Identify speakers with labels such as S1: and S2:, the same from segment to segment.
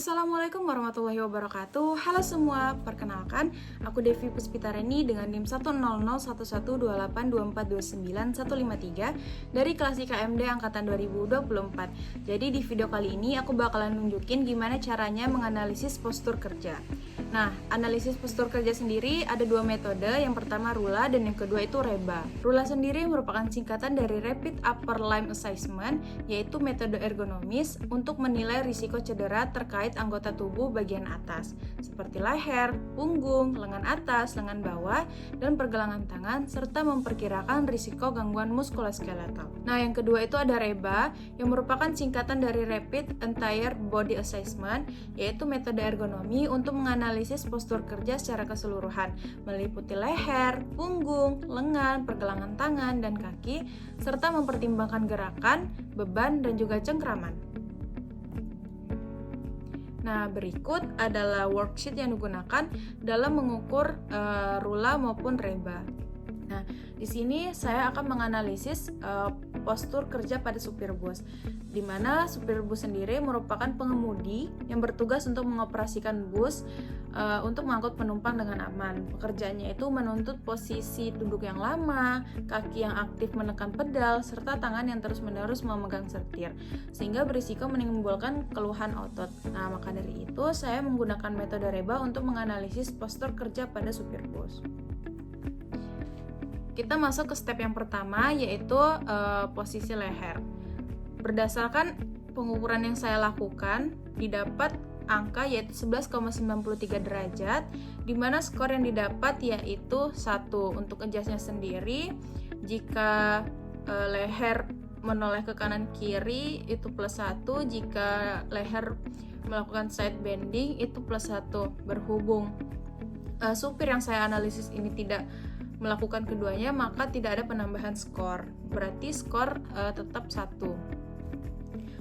S1: Assalamualaikum warahmatullahi wabarakatuh. Halo semua, perkenalkan aku Devi Puspitareni dengan NIM 100111242429153 dari kelas IKMD angkatan 2024. Jadi di video kali ini aku bakalan nunjukin gimana caranya menganalisis postur kerja. Nah, analisis postur kerja sendiri ada dua metode, yang pertama RULA dan yang kedua itu REBA. RULA sendiri merupakan singkatan dari Rapid Upper Limb Assessment, yaitu metode ergonomis untuk menilai risiko cedera terkait anggota tubuh bagian atas, seperti leher, punggung, lengan atas, lengan bawah, dan pergelangan tangan, serta memperkirakan risiko gangguan muskuloskeletal. Nah, yang kedua itu ada REBA, yang merupakan singkatan dari Rapid Entire Body Assessment, yaitu metode ergonomi untuk menganalisis postur kerja secara keseluruhan, meliputi leher, punggung, lengan, pergelangan tangan, dan kaki, serta mempertimbangkan gerakan, beban, dan juga cengkraman. Nah, berikut adalah worksheet yang digunakan dalam mengukur RULA maupun REBA. Nah, di sini saya akan menganalisis postur kerja pada supir bus, di mana supir bus sendiri merupakan pengemudi yang bertugas untuk mengoperasikan bus untuk mengangkut penumpang dengan aman. Pekerjaannya itu menuntut posisi duduk yang lama, kaki yang aktif menekan pedal, serta tangan yang terus-menerus memegang setir, sehingga berisiko menimbulkan keluhan otot. Nah, maka dari itu saya menggunakan metode REBA untuk menganalisis postur kerja pada supir bus. Kita masuk ke step yang pertama, yaitu posisi leher. Berdasarkan pengukuran yang saya lakukan, didapat angka yaitu 11,93 derajat, di mana skor yang didapat yaitu 1 untuk adjustnya sendiri. Jika leher menoleh ke kanan kiri itu +1, jika leher melakukan side bending itu +1. Berhubung supir yang saya analisis ini tidak melakukan keduanya, maka tidak ada penambahan skor, berarti skor tetap 1.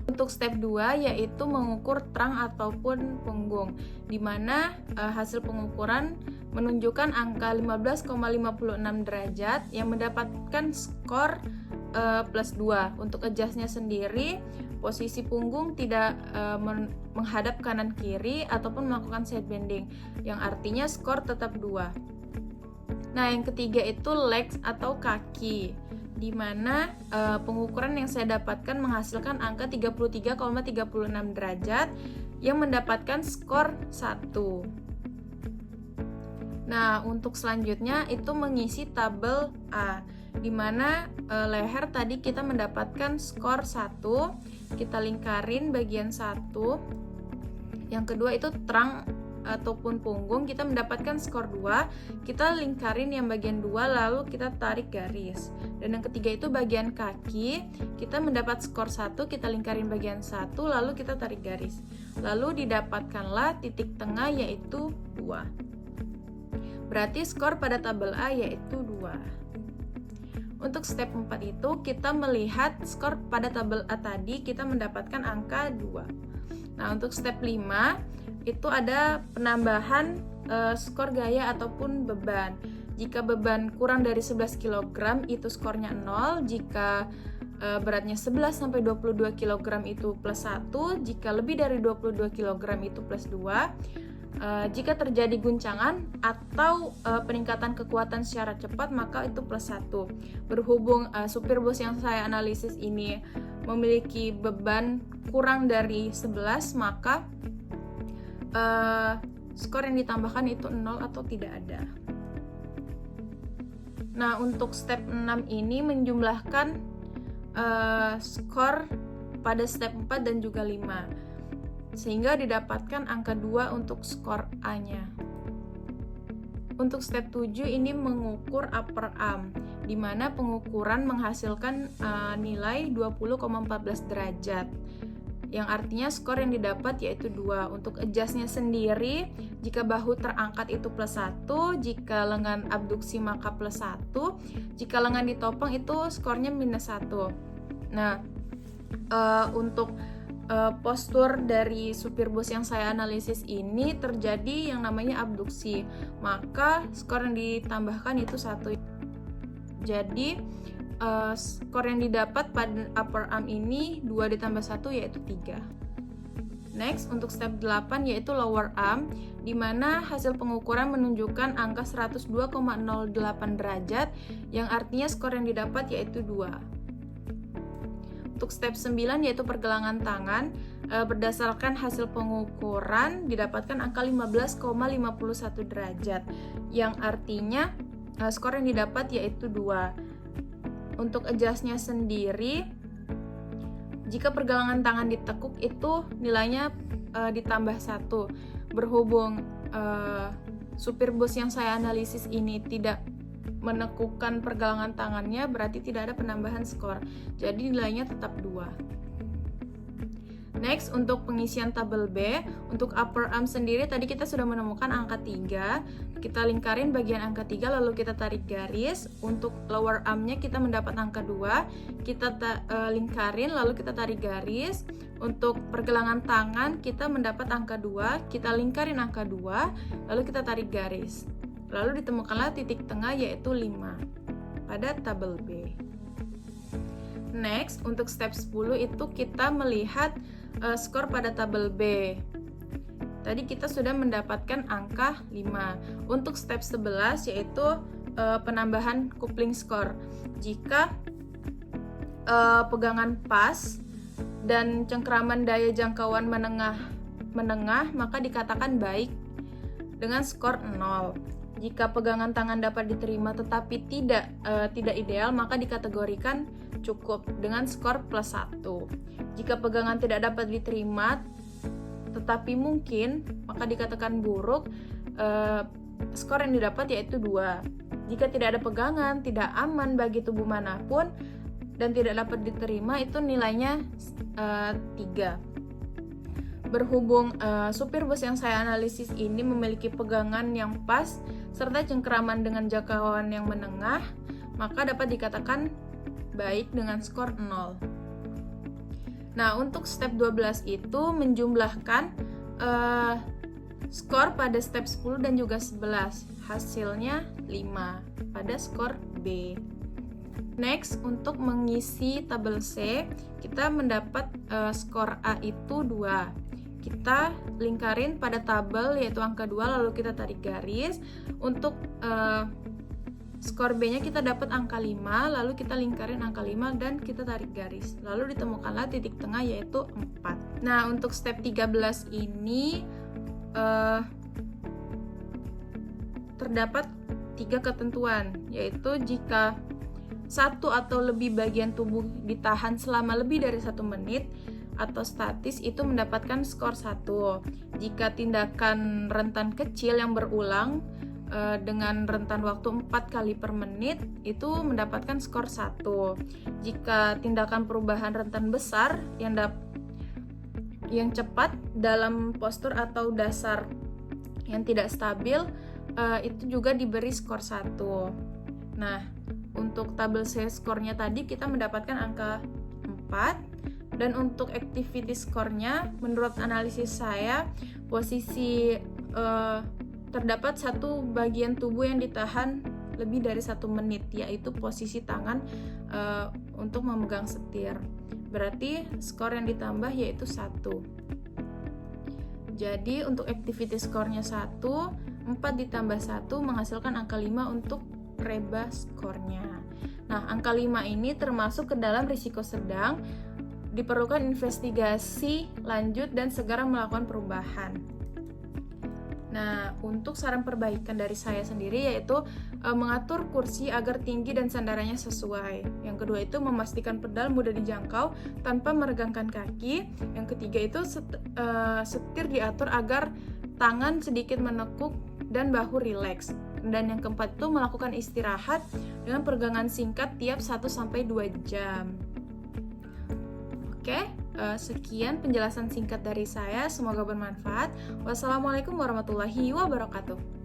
S1: Untuk step 2 yaitu mengukur trunk ataupun punggung, di mana hasil pengukuran menunjukkan angka 15,56 derajat yang mendapatkan skor +2. Untuk adjustnya sendiri, posisi punggung tidak menghadap kanan kiri ataupun melakukan side bending, yang artinya skor tetap 2. Nah, yang ketiga itu legs atau kaki, di mana pengukuran yang saya dapatkan menghasilkan angka 33,36 derajat yang mendapatkan skor 1. Nah, untuk selanjutnya itu mengisi tabel A, di mana leher tadi kita mendapatkan skor 1, kita lingkarin bagian 1. Yang kedua itu trunk ataupun punggung, kita mendapatkan skor 2, kita lingkarin yang bagian 2 lalu kita tarik garis. Dan yang ketiga itu bagian kaki, kita mendapat skor 1, kita lingkarin bagian 1 lalu kita tarik garis. Lalu didapatkanlah titik tengah yaitu 2. Berarti skor pada tabel A yaitu 2. Untuk step 4 itu kita melihat skor pada tabel A tadi, kita mendapatkan angka 2. Nah, untuk step 5 itu ada penambahan skor gaya ataupun beban. Jika beban kurang dari 11 kg itu skornya 0, jika beratnya 11 sampai 22 kg itu +1, jika lebih dari 22 kg itu +2. Jika terjadi guncangan atau peningkatan kekuatan secara cepat maka itu +1. Berhubung supir bus yang saya analisis ini memiliki beban kurang dari 11, maka skor yang ditambahkan itu 0 atau tidak ada. Nah, untuk step 6 ini menjumlahkan skor pada step 4 dan juga 5, sehingga didapatkan angka 2 untuk skor A-nya. Untuk step 7 ini mengukur upper arm, di mana pengukuran menghasilkan nilai 20,14 derajat, yang artinya skor yang didapat yaitu 2. Untuk adjustnya sendiri, jika bahu terangkat itu +1, jika lengan abduksi maka +1, jika lengan ditopang itu skornya -1. Nah, untuk postur dari supir bus yang saya analisis ini terjadi yang namanya abduksi, maka skor yang ditambahkan itu 1. Jadi skor yang didapat pada upper arm ini 2 ditambah 1 yaitu 3. Next, untuk step 8 yaitu lower arm, di mana hasil pengukuran menunjukkan angka 102,08 derajat, yang artinya skor yang didapat yaitu 2. Untuk step 9 yaitu pergelangan tangan, berdasarkan hasil pengukuran didapatkan angka 15,51 derajat, yang artinya skor yang didapat yaitu 2. Untuk adjustnya sendiri, jika pergelangan tangan ditekuk itu nilainya ditambah 1. Berhubung supir bus yang saya analisis ini tidak menekukkan pergelangan tangannya, berarti tidak ada penambahan skor. Jadi nilainya tetap 2. Next, untuk pengisian tabel B, untuk upper arm sendiri tadi kita sudah menemukan angka 3. Kita lingkarin bagian angka 3 lalu kita tarik garis. Untuk lower armnya kita mendapat angka 2. Kita lingkarin lalu kita tarik garis. Untuk pergelangan tangan kita mendapat angka 2. Kita lingkarin angka 2 lalu kita tarik garis. Lalu ditemukanlah titik tengah yaitu 5 pada tabel B. Next, untuk step 10 itu kita melihat skor pada tabel B. Tadi kita sudah mendapatkan angka 5. Untuk step 11 yaitu penambahan coupling skor. Jika pegangan pas dan cengkraman daya jangkauan menengah, maka dikatakan baik dengan skor 0. Jika pegangan tangan dapat diterima tetapi tidak ideal, maka dikategorikan cukup dengan skor +1. Jika pegangan tidak dapat diterima tetapi mungkin, maka dikatakan buruk. Skor yang didapat yaitu 2. Jika tidak ada pegangan, tidak aman bagi tubuh manapun dan tidak dapat diterima, itu nilainya 3. Berhubung supir bus yang saya analisis ini memiliki pegangan yang pas serta cengkraman dengan jangkauan yang menengah, maka dapat dikatakan baik dengan skor 0. Nah, untuk step 12 itu menjumlahkan skor pada step 10 dan juga 11. Hasilnya 5 pada skor B. Next, untuk mengisi tabel C, kita mendapat skor A itu 2. Kita lingkarin pada tabel yaitu angka 2 lalu kita tarik garis. Untuk skor B-nya kita dapat angka 5 lalu kita lingkarin angka 5 dan kita tarik garis. Lalu ditemukanlah titik tengah yaitu 4. Nah, untuk step 13 ini terdapat 3 ketentuan, yaitu jika satu atau lebih bagian tubuh ditahan selama lebih dari 1 menit atau statis itu mendapatkan skor 1. Jika tindakan rentan kecil yang berulang dengan rentan waktu 4 kali per menit itu mendapatkan skor 1. Jika tindakan perubahan rentan besar yang cepat dalam postur atau dasar yang tidak stabil itu juga diberi skor 1. Nah, untuk tabel C skornya tadi kita mendapatkan angka 4. Dan untuk activity skornya, menurut analisis saya, posisi terdapat satu bagian tubuh yang ditahan lebih dari 1 menit, yaitu posisi tangan untuk memegang setir. Berarti skor yang ditambah yaitu 1. Jadi untuk activity skornya 1, 4 ditambah 1 menghasilkan angka 5 untuk reba skornya. Nah, angka 5 ini termasuk ke dalam risiko sedang, diperlukan investigasi lanjut dan segera melakukan perubahan. Nah, untuk saran perbaikan dari saya sendiri yaitu mengatur kursi agar tinggi dan sandarannya sesuai. Yang kedua itu memastikan pedal mudah dijangkau tanpa meregangkan kaki. Yang ketiga itu setir diatur agar tangan sedikit menekuk dan bahu rileks. Dan yang keempat itu melakukan istirahat dengan peregangan singkat tiap 1-2 jam. Oke, sekian penjelasan singkat dari saya, semoga bermanfaat. Wassalamualaikum warahmatullahi wabarakatuh.